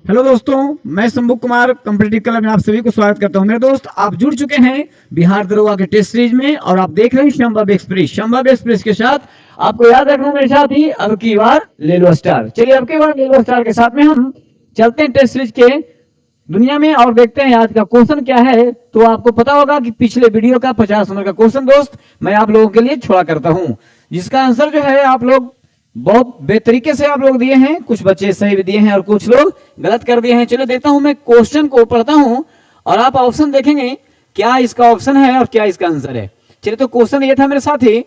Hello दोस्तों, मैं Shambhu Kumar competitive club में आप सभी को स्वागत करता हूं। मेरे दोस्त, आप जुड़ चुके हैं बिहार दरोगा के टेस्ट सीरीज में और आप देख रहे हैं संभव एक्सप्रेस। संभव एक्सप्रेस के साथ आपको याद रखना मेरे साथ ही अब की बार ले लो स्टार। चलिए अब की बार ले लो स्टार के साथ में हम चलते हैं टेस्ट सीरीज के दुनिया में और देखते हैं आज का क्वेश्चन क्या है। तो आपको पता होगा कि पिछले वीडियो का 50 नंबर का क्वेश्चन दोस्त मैं आप लोगों के लिए छोड़ा करता हूं, जिसका आंसर जो है आप लोग बहुत बेतरीके से आप लोग दिए हैं। कुछ बच्चे सही भी दिए हैं और कुछ लोग गलत कर दिए हैं। चलो देखता हूं, मैं क्वेश्चन को पढ़ता हूं और आप ऑप्शन देखेंगे क्या इसका ऑप्शन है और क्या इसका आंसर है। चलिए, तो क्वेश्चन ये था मेरे साथी,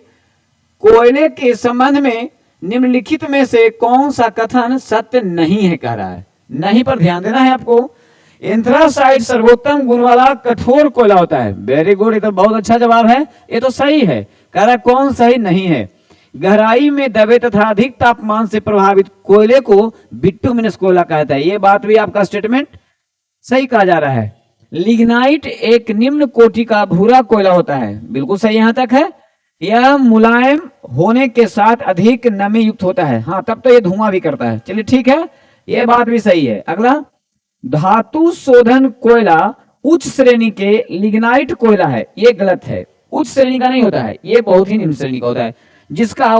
कोयले के संबंध में निम्नलिखित में से कौन सा कथन सत्य नहीं है कह रहा है। नहीं पर ध्यान देना है आपको। एंथ्रासाइट सर्वोत्तम गुण वाला कठोर कोयला होता है। वेरी गुड, ये तो बहुत अच्छा जवाब है, ये तो सही है। कह रहा है कौन सही नहीं है। गहराई में दबे तथा अधिक तापमान से प्रभावित कोयले को बिटुमिनस कोयला कहता है। यह बात भी आपका स्टेटमेंट सही कहा जा रहा है। लिग्नाइट एक निम्न कोटि का भूरा कोयला होता है, बिल्कुल सही यहां तक है। यह मुलायम होने के साथ अधिक नमी युक्त होता है। हाँ, तब तो ये धुआं भी करता है। चलिए ठीक है, यह बात भी सही है। अगला, धातु शोधन कोयला उच्च श्रेणी के लिग्नाइट कोयला है। यह गलत है, उच्च श्रेणी का नहीं होता है, यह बहुत ही निम्न श्रेणी का होता है, जिसका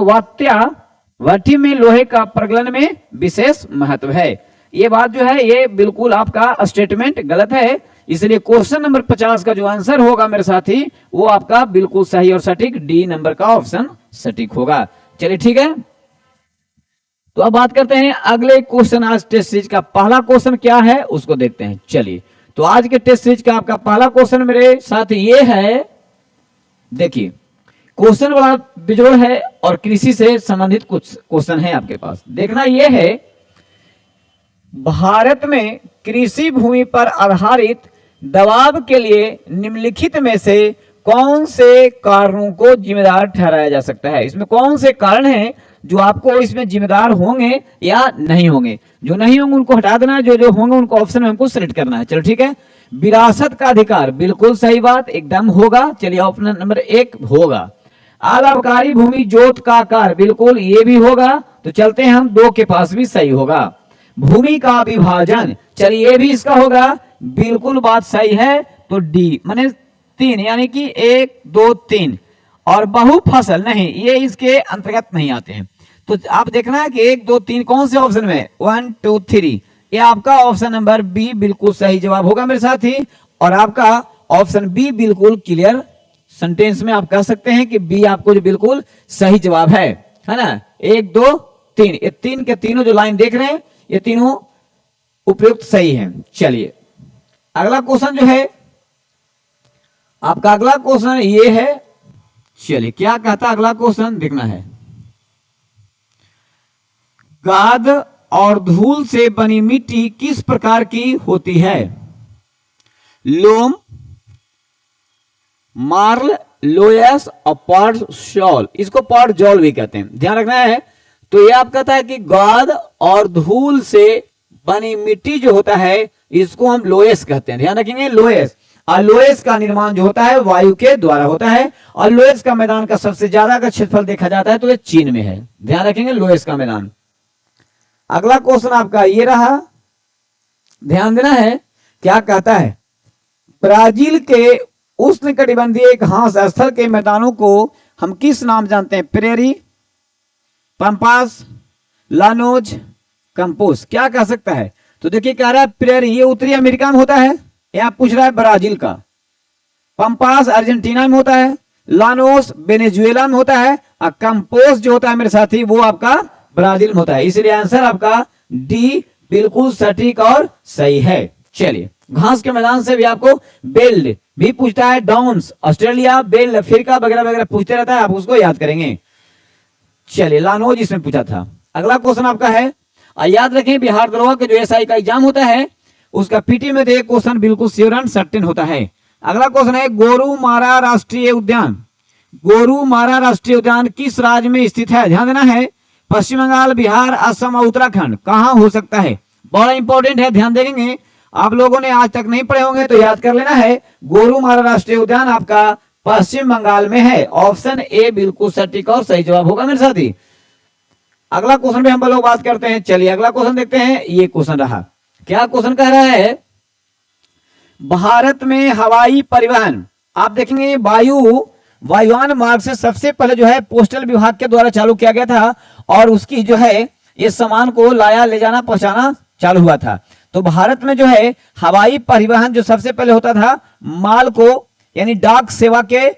वाट्य में लोहे का प्रगलन में विशेष महत्व है। ये बात जो है ये बिल्कुल आपका स्टेटमेंट गलत है। इसलिए क्वेश्चन नंबर 50 का जो आंसर होगा मेरे साथी वो आपका बिल्कुल सही और सटीक डी नंबर का ऑप्शन सटीक होगा। चलिए ठीक है, तो अब बात करते हैं अगले क्वेश्चन। आज टेस्ट सीरीज का पहला क्वेश्चन क्या है उसको देखते हैं। चलिए, तो आज के टेस्ट सीरीज का आपका पहला क्वेश्चन मेरे साथ ये है, देखिए क्वेश्चन बड़ा बिजोड़ है और कृषि से संबंधित कुछ क्वेश्चन है आपके पास। देखना यह है, भारत में कृषि भूमि पर आधारित दबाव के लिए निम्नलिखित में से कौन से कारणों को जिम्मेदार ठहराया जा सकता है। इसमें कौन से कारण हैं जो आपको इसमें जिम्मेदार होंगे या नहीं होंगे। जो नहीं होंगे उनको हटा देना है, जो जो होंगे उनको ऑप्शन में हमको सिलेक्ट करना है। चलो ठीक है, विरासत का अधिकार बिल्कुल सही बात एकदम होगा। चलिए ऑप्शन नंबर 1 होगा। आलाभकारी भूमि जोत का आकार बिल्कुल ये भी होगा। तो चलते हैं हम 2 के पास भी सही होगा। भूमि का विभाजन, चलिए ये भी इसका होगा, बिल्कुल बात सही है। तो डी माने 3, यानी कि 1 2 3। और बहु फसल नहीं, ये इसके अंतर्गत नहीं आते हैं। तो आप देखना है कि 1 2 3 कौन से ऑप्शन में 1 2 3, ये आपका ऑप्शन नंबर बी बिल्कुल सही जवाब होगा मेरे साथी। और आपका ऑप्शन बी बिल्कुल क्लियर सेंटेंस में आप कह सकते हैं कि बी आपको जो बिल्कुल सही जवाब है ना। 1 2 3, ये 3 के तीनों जो लाइन देख रहे हैं ये तीनों उपयुक्त सही हैं। चलिए अगला क्वेश्चन जो है आपका, अगला क्वेश्चन ये है। चलिए क्या कहता है अगला क्वेश्चन, देखना है। गाद और धूल से बनी मिट्टी किस प्रकार की होती है। लोम, मार्ल, लोयस और पर्लजॉल। इसको पर्लजॉल भी कहते हैं, ध्यान रखना है। तो ये आप कहता है कि गाद और धूल से बनी मिट्टी जो होता है इसको हम लोयस कहते हैं, ध्यान रखेंगे लोयस। और लोयस का निर्माण जो होता है वायु के द्वारा होता है। और लोयस का मैदान का सबसे ज्यादा का क्षेत्रफल देखा जाता है तो ये चीन में है, ध्यान रखेंगे लोयस का मैदान। अगला क्वेश्चन आपका ये रहा, ध्यान देना है। क्या कहता है, ब्राजील के उष्णकटिबंधीय घास स्थल के मैदानों को हम किस नाम जानते हैं। प्रेरी, पंपास, लानोज, कंपोस, क्या कह सकता है। तो देखिए कह रहा है प्रेरी ये उत्तरी अमेरिका में होता है, यहां पूछ रहा है ब्राजील का। पंपास अर्जेंटीना में होता है, लानोस वेनेजुएला में होता है, और कंपोस जो होता है मेरे साथी वो आपका ब्राजील में होता है। इसलिए आंसर आपका डी बिल्कुल सटीक और सही है। चलिए घास के मैदान से भी आपको बेल्ड भी पूछता है, डाउन्स ऑस्ट्रेलिया, बेल्ड अफ्रीका वगैरह वगैरह पूछते रहता है, आप उसको याद करेंगे। चलिए लानोज इसमें पूछा था। अगला क्वेश्चन आपका है, याद रखें बिहार दरोगा के जो एसआई का एग्जाम होता है उसका पीटी में तो क्वेश्चन बिल्कुल श्योर एंड सर्टेन होता है। अगला क्वेश्चन है, गोरुमारा राष्ट्रीय उद्यान। गोरुमारा राष्ट्रीय उद्यान किस राज्य में स्थित है। ध्यान देना है, पश्चिम बंगाल, बिहार, असम और उत्तराखंड कहां हो सकता है। बड़ा इंपॉर्टेंट है, ध्यान देंगे। आप लोगों ने आज तक नहीं पढ़े होंगे तो याद कर लेना है। गोरुमारा राष्ट्रीय उद्यान आपका पश्चिम बंगाल में है। ऑप्शन ए बिल्कुल सटीक और सही जवाब होगा मेरे साथी। अगला क्वेश्चन पे हम लोग बात करते हैं। चलिए अगला क्वेश्चन देखते हैं। ये क्वेश्चन रहा, क्या क्वेश्चन कह रहा है, भारत में हवाई परिवहन आप देखेंगे वायुयान मार्ग से सबसे पहले जो है पोस्टल विभाग के द्वारा चालू किया गया था और उसकी जो है ये सामान को लाया ले जाना पहुंचाना चालू हुआ था। तो भारत में जो है हवाई परिवहन जो सबसे पहले होता था, माल को यानी डाक सेवा के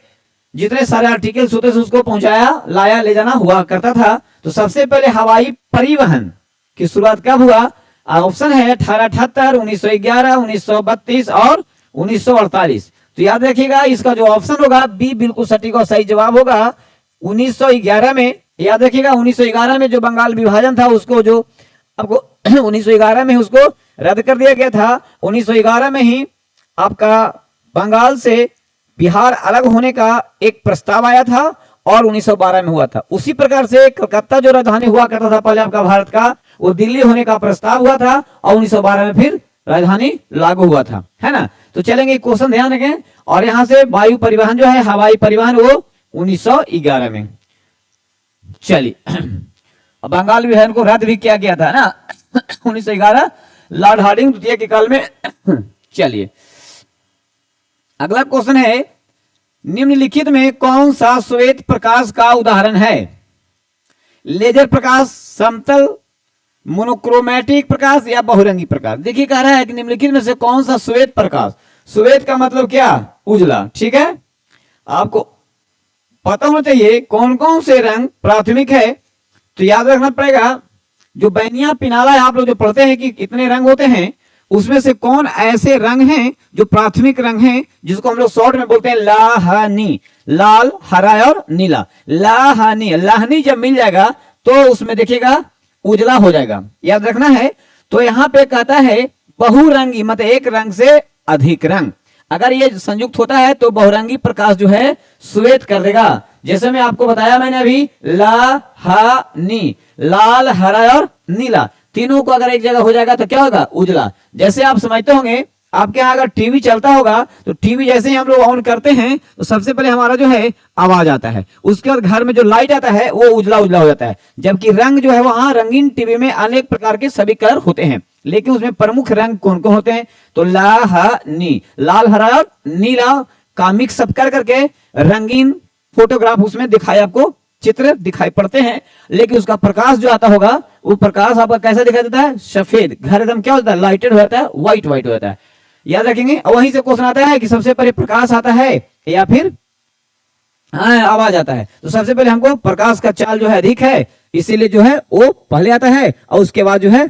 जितने सारे आर्टिकल्स होते थे उसको पहुंचाया लाया ले जाना हुआ करता था। तो सबसे पहले हवाई परिवहन की शुरुआत कब हुआ? ऑप्शन है 1878, 1911, 1932 और 1948। तो याद रखिएगा इसका जो ऑप्शन होगा बी बिल्कुल सटीक और सही जवाब होगा 1911 में। याद रखिएगा 1911 में जो बंगाल विभाजन था उसको जो आपको 1911 में उसको रद्द कर दिया गया था। 1911 में ही आपका बंगाल से बिहार अलग होने का एक प्रस्ताव आया था और 1912 में हुआ था। उसी प्रकार से कलकत्ता जो राजधानी हुआ करता था पहले आपका भारत का, वो दिल्ली होने का प्रस्ताव हुआ था और 1912 में फिर राजधानी लागू हुआ था, है ना। तो चलेंगे क्वेश्चन ध्यान रखें। और यहां से वायु परिवहन जो है हवाई परिवहन वो 1911 में। चलिए बंगाल विभाजन को रद्द भी किया गया था ना 1911 लॉर्ड हार्डिंग द्वितीय के काल में। चलिए अगला क्वेश्चन है, निम्नलिखित में कौन सा श्वेत प्रकाश का उदाहरण है? लेजर प्रकाश, समतल, मोनोक्रोमैटिक प्रकाश या बहुरंगी प्रकाश। देखिए कह रहा है कि निम्नलिखित में से कौन सा श्वेत प्रकाश, श्वेत का मतलब क्या? उजला, ठीक है। आपको पता होना चाहिए कौन कौन से रंग प्राथमिक है। तो याद रखना पड़ेगा जो बैनिया पिनाला है आप लोग जो पढ़ते हैं कि कितने रंग होते हैं, उसमें से कौन ऐसे रंग हैं जो प्राथमिक रंग हैं जिसको हम लोग शॉर्ट में बोलते हैं लाहनी, लाल, हरा और नीला। लाहनी, लाहनी जब मिल जाएगा तो उसमें देखिएगा उजला हो जाएगा, याद रखना है। तो यहां पे कहता है बहुरंगी मतलब एक रंग से अधिक रंग, अगर ये संयुक्त होता है तो बहुरंगी प्रकाश जो है श्वेत कर देगा। जैसे मैं आपको बताया मैंने अभी लाहनी, लाल, हरा और नीला, तीनों को अगर एक जगह हो जाएगा तो क्या होगा? उजला। जैसे आप समझते होंगे आपके यहाँ अगर टीवी चलता होगा तो टीवी जैसे ही हम लोग ऑन करते हैं तो सबसे पहले हमारा जो है आवाज आता है, उसके बाद घर में जो लाइट आता है वो उजला उजला हो जाता है। जबकि रंग जो है वहां रंगीन टीवी में अनेक प्रकार के सभी कलर होते हैं, लेकिन उसमें प्रमुख रंग कौन कौन होते हैं? तो लाहनी, लाल, हरा और नीला का मिक्स अप कर करके रंगीन फोटोग्राफ उसमें दिखाई आपको चित्र दिखाई पड़ते हैं। लेकिन उसका प्रकाश जो आता होगा वो प्रकाश आपका कैसा दिखाई देता है? सफेद। घर एकदम क्या होता है? लाइटेड हो जाता है, व्हाइट व्हाइट हो जाता है। याद रखेंगे। और वहीं से क्वेश्चन आता है कि सबसे पहले प्रकाश आता है या फिर आवाज आता है। तो सबसे पहले हमको प्रकाश का चाल जो है अधिक है, इसीलिए जो है वो पहले आता है और उसके बाद जो है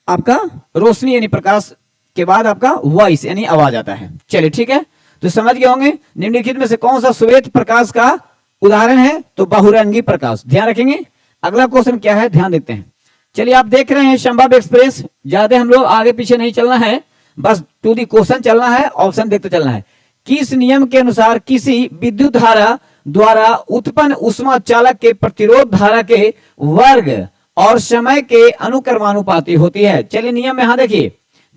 आपका रोशनी यानी प्रकाश के बाद आपका वॉइस यानी आवाज आता है। चलिए ठीक है, तो समझ गए होंगे निम्नलिखित में से कौन सा श्वेत प्रकाश का उदाहरण है? तो बहुरंगी प्रकाश। ध्यान रखेंगे। अगला क्वेश्चन क्या है ध्यान देते हैं। चलिए आप देख रहे हैं संभव एक्सप्रेस, ज्यादा हम लोग आगे पीछे नहीं चलना है, बस टू दी क्वेश्चन चलना है, ऑप्शन देखते चलना है। किस नियम के अनुसार किसी विद्युत धारा द्वारा उत्पन्न ऊष्मा चालक के प्रतिरोध धारा के वर्ग और समय के अनुक्रमानुपाती होती है? चलिए नियम यहां देखिए,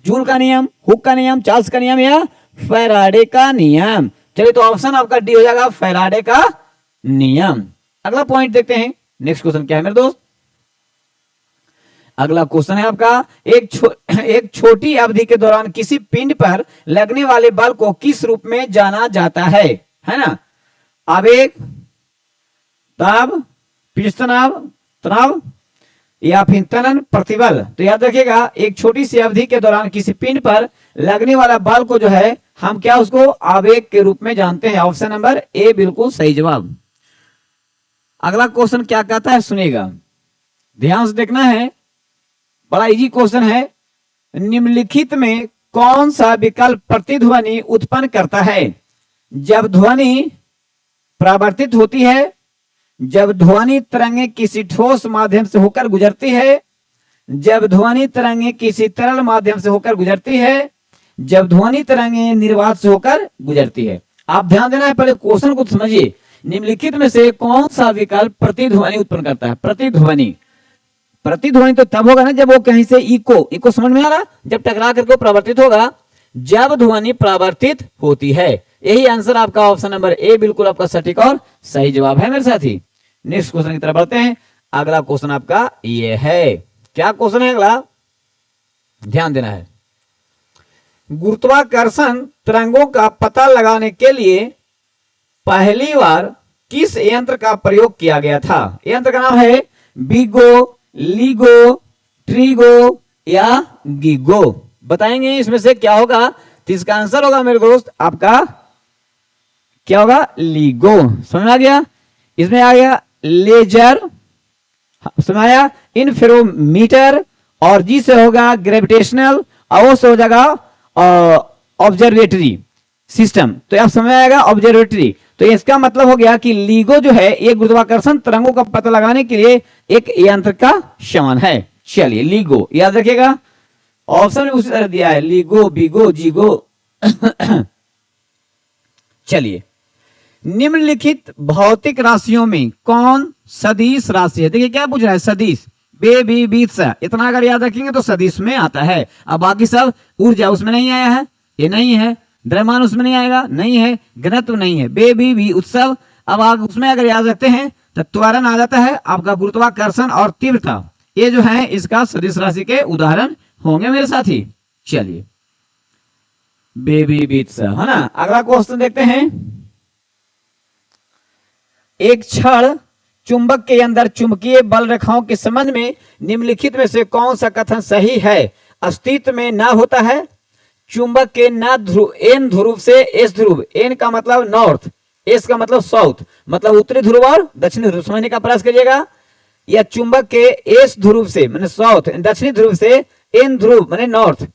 जूल का नियम, हुक का नियम, चार्ल्स का नियम या फैराडे का नियम। चलिए तो ऑप्शन आपका डी हो जाएगा फैराडे का नियम। अगला पॉइंट देखते हैं, नेक्स्ट क्वेश्चन क्या है मेरे दोस्त। अगला क्वेश्चन है आपका, एक छोटी अवधि के दौरान किसी पिंड पर लगने वाले बल को किस रूप में जाना जाता है ना? आवेग, दाब, पृष्ठतनाव, तनाव या फिर त्वरण, प्रतिबल। तो याद रखिएगा एक छोटी सी अवधि के दौरान किसी पिंड पर लगने वाला बल को जो है हम क्या उसको आवेग के रूप में जानते हैं। ऑप्शन नंबर ए बिल्कुल सही जवाब। अगला क्वेश्चन क्या कहता है सुनिएगा, ध्यान से देखना है, बड़ा इजी क्वेश्चन है। निम्नलिखित में कौन सा विकल्प प्रतिध्वनि उत्पन्न करता है? जब ध्वनि परावर्तित होती है, जब ध्वनि तरंगे किसी ठोस माध्यम से होकर गुजरती है, जब ध्वनि तरंगे किसी तरल माध्यम से होकर गुजरती है, जब ध्वनि तरंगे निर्वात से होकर गुजरती है। आप ध्यान देना है, पहले क्वेश्चन को समझिए। निम्नलिखित में से कौन सा विकल्प प्रतिध्वनि उत्पन्न करता है? प्रतिध्वनि, प्रतिध्वनि तो तब होगा ना जब वो कहीं से इको समझ में आ रहा, जब टकरा करके परावर्तित होगा, जब ध्वनि परावर्तित होती है। यही आंसर आपका ऑप्शन नंबर ए बिल्कुल आपका सटीक और सही जवाब है मेरे साथी। नेक्स्ट क्वेश्चन की तरफ बढ़ते हैं। अगला क्वेश्चन आपका ये है, क्या क्वेश्चन है अगला, ध्यान देना है। गुरुत्वाकर्षण तरंगों का पता लगाने के लिए पहली बार किस यंत्र का प्रयोग किया गया था? यंत्र का नाम है बिगो, लिगो, ट्रिगो या गिगो। बताएंगे इसमें से क्या होगा। तो इसका आंसर होगा मेरे दोस्त आपका क्या होगा? लिगो। समझ आ गया? इसमें आ गया लेजर, समझ आया, इंफ्रोमीटर, और जी से होगा ग्रेविटेशनल, और वो से हो जाएगा ऑब्जर्वेटरी सिस्टम। तो आप समझ आएगा ऑब्जर्वेटरी। तो इसका मतलब हो गया कि लिगो जो है ये गुरुत्वाकर्षण तरंगों का पता लगाने के लिए एक यंत्र का समान है। चलिए लिगो याद रखिएगा, ऑप्शन में उसी तरह दिया है, लिगो, बिगो, जीगो। चलिए, निम्नलिखित भौतिक राशियों में कौन सदिश राशि है? देखिए क्या पूछ रहा है, सदिश, बे बी बीत सा, इतना अगर याद रखेंगे तो सदिश में आता है। अब बाकी सब ऊर्जा उसमें नहीं आया है, ये नहीं है, द्रव्यमान उसमें नहीं आएगा, नहीं है, घनत्व नहीं है, बे बी बी उत्सव। अब आप उसमें अगर याद रखते हैं तो त्वरण आ जाता है, आपका गुरुत्वाकर्षण और तीव्रता, ये जो है इसका सदिश राशि के उदाहरण होंगे मेरे साथी। चलिए, बेबी बीत सा, है ना। अगला क्वेश्चन देखते हैं। एक क्षण चुंबक के अंदर चुंबकीय बल रेखाओं के संबंध में निम्नलिखित में से कौन सा कथन सही है? अस्तित्व में न होता है, चुंबक के न ध्रुव, एन ध्रुव से एस ध्रुव, एन का मतलब नॉर्थ, एस का मतलब साउथ, मतलब उत्तरी ध्रुव और दक्षिणी ध्रुव, समझने का प्रयास करिएगा। या चुंबक के एस ध्रुव से माने साउथ, दक्षिणी ध्रुव से एन ध्रुव माने नॉर्थ।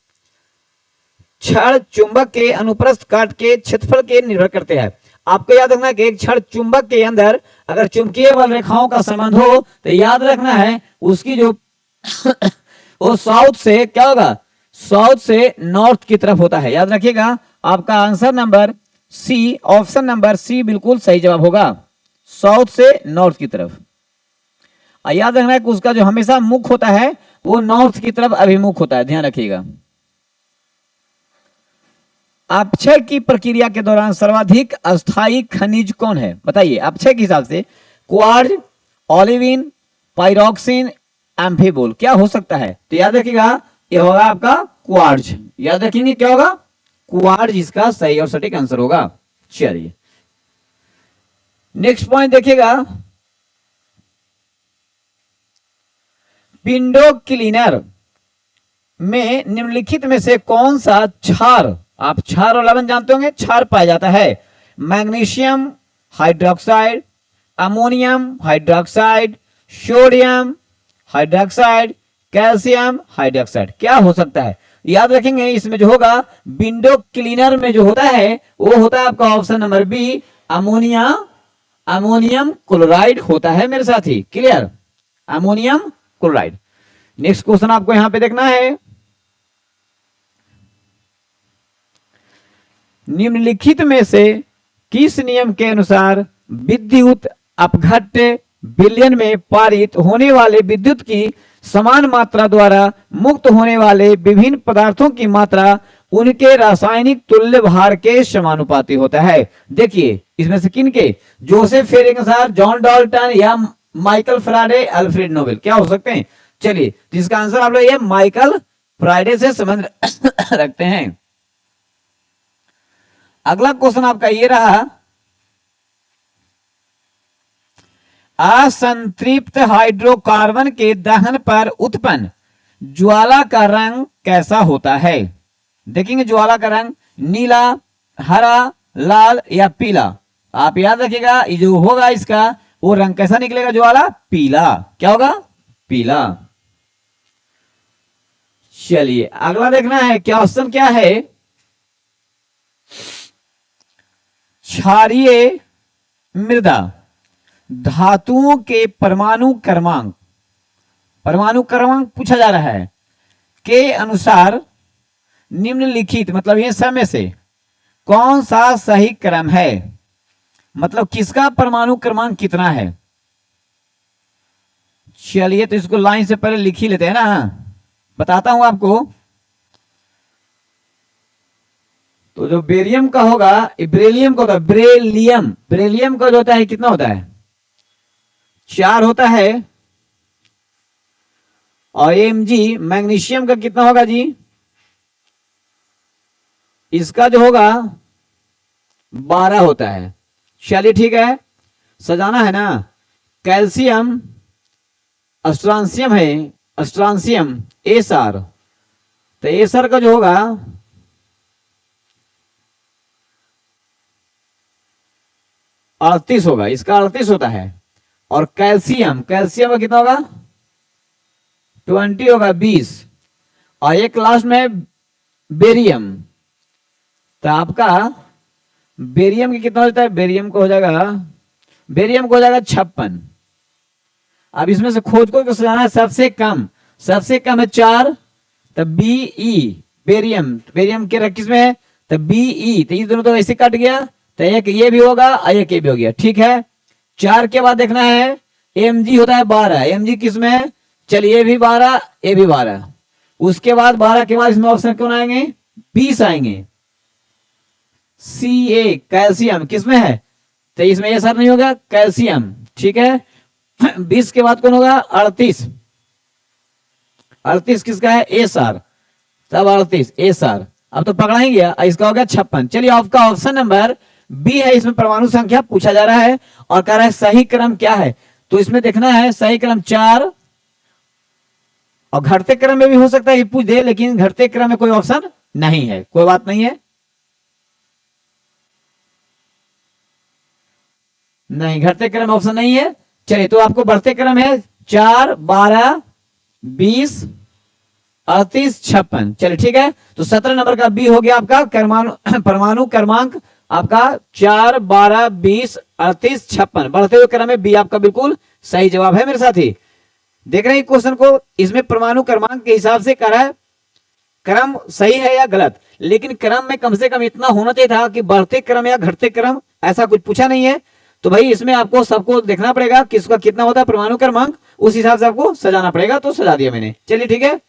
क्षण चुंबक के अनुप्रस्थ काट के क्षेत्रफल के निर्भर करते हैं। आपको याद रखना है कि एक क्षण चुंबक के अंदर अगर चुंबकीय बल रेखाओं का संबंध हो तो याद रखना है उसकी जो वो साउथ से क्या होगा, साउथ से नॉर्थ की तरफ होता है। याद रखिएगा, आपका answer number C, option number C बिल्कुल सही जवाब होगा, साउथ से नॉर्थ की तरफ। याद रखना है कि उसका जो हमेशा मुख होता है वो नॉर्थ की तरफ अभिमुख होता है, ध्यान रखिएगा। अपक्षय की प्रक्रिया के दौरान सर्वाधिक अस्थायी खनिज कौन है? बताइए अपक्षय के हिसाब से, क्वार्ज, ओलिविन, पाइरोक्सिन, एम्फीबोल, क्या हो सकता है? तो याद रखिएगा ये होगा आपका क्वार्ज। याद रखेंगे क्या होगा? क्वार्ज इसका सही और सटीक आंसर होगा। चलिए नेक्स्ट पॉइंट देखिएगा, विंडो क्लीनर में निम्नलिखित में से कौन सा क्षार, आप क्षार और लवण जानते होंगे, क्षार पाया जाता है? Magnesium hydroxide, ammonium hydroxide, sodium hydroxide, calcium hydroxide, क्या हो सकता है? याद रखेंगे इसमें जो होगा विंडो क्लीनर में जो होता है वो होता है आपका option number B, ammonia, ammonium chloride होता है मेरे साथी। Clear, ammonium chloride. Next question आपको यहां पे देखना है, निम्नलिखित में से किस नियम के अनुसार विद्युत अपघट्य विलयन में पारित होने वाले विद्युत की समान मात्रा द्वारा मुक्त होने वाले विभिन्न पदार्थों की मात्रा उनके रासायनिक तुल्य भार के समानुपाती होता है? देखिए इसमें से किन के, जोसेफ फेरे के अनुसार, जॉन डाल्टन या माइकल फैराडे, अल्फ्रेड नोबेल, क्या हो सकते हैं? चलिए जिसका आंसर आप लोग ये माइकल फैराडे से संबंध रखते हैं। अगला क्वेश्चन आपका ये रहा, असंतृप्त हाइड्रोकार्बन के दहन पर उत्पन्न ज्वाला का रंग कैसा होता है? देखेंगे ज्वाला का रंग नीला, हरा, लाल या पीला। आप याद रखिएगा ये जो होगा इसका वो रंग कैसा निकलेगा, ज्वाला पीला, क्या होगा? पीला। चलिए अगला देखना है, क्या क्वेश्चन क्या है, क्षारीय मृदा धातुओं के परमाणु क्रमांक, परमाणु क्रमांक पूछा जा रहा है, के अनुसार निम्नलिखित, मतलब ये समय से कौन सा सही क्रम है? मतलब किसका परमाणु क्रमांक कितना है? चलिए तो इसको लाइन से पहले लिख ही लेते हैं ना, बताता हूं आपको। तो जो बेरियम का होगा, ब्रेलियम का होता है, ब्रेलियम, ब्रेलियम का जो होता है कितना होता है? 4 होता है। और एमजी मैग्नीशियम का कितना होगा जी? इसका जो होगा 12 होता है। चलिए ठीक है, सजाना है ना। कैल्शियम अस्ट्रांसियम है, अस्ट्रांसियम एसआर, तो एसआर का जो होगा 38 होगा, इसका 38 होता है। और कैल्शियम, कैल्शियम का कितना होगा 20 होगा, 20। और एक लास्ट में बेरियम, तो आपका बेरियम की कितना होता है, बेरियम को हो जाएगा, बेरियम को हो जाएगा 56। अब इसमें से खोज को सजाना है सबसे कम, सबसे कम है 4, तब बीई बेरियम, बेरियम के किस में है, तब बीई, तो ये दोनों तो ऐसे कट गया, तो एक ये भी होगा और एक ये भी हो गया। ठीक है, 4 के बाद देखना है एमजी होता है 12, एमजी किस में है, चलिए ये भी 12, ये भी 12। उसके बाद 12 के बाद इसमें ऑप्शन कौन आएंगे, 20 आएंगे। सी ए कैल्शियम किस में है, तो इसमें ये सर नहीं होगा कैल्शियम। ठीक है, 20 के बाद कौन होगा 38, 38 किसका है एसआर, तब 38 एसआर। अब तो पकड़ा ही गया, इसका हो गया 56। चलिए आपका ऑप्शन नंबर बी है, इसमें परमाणु संख्या पूछा जा रहा है और कह रहा है सही क्रम क्या है, तो इसमें देखना है सही क्रम 4, और घटते क्रम में भी हो सकता है पूछ दे, लेकिन घटते क्रम में कोई ऑप्शन नहीं है, कोई बात नहीं है, नहीं घटते क्रम ऑप्शन नहीं है। चलिए तो आपको बढ़ते क्रम है 4, 12, 20, 38, 56। चलिए ठीक है, तो 17 नंबर का बी हो गया आपका परमाणु क्रमांक आपका 4, 12, 20, 38, 56। बढ़ते हुए क्रम में बी आपका बिल्कुल सही जवाब है मेरे साथी। देख रहे हैं क्वेश्चन को, इसमें परमाणु क्रमांक के हिसाब से कर रहा है क्रम सही है या गलत, लेकिन क्रम में कम से कम इतना होना चाहिए था कि बढ़ते क्रम या घटते क्रम, ऐसा कुछ पूछा नहीं है। तो भाई इसमें आपको सबको देखना पड़ेगा किसका कितना होता है परमाणु क्रमांक, उस हिसाब से आपको सजाना पड़ेगा, तो सजा दिया मैंने। चलिए ठीक है,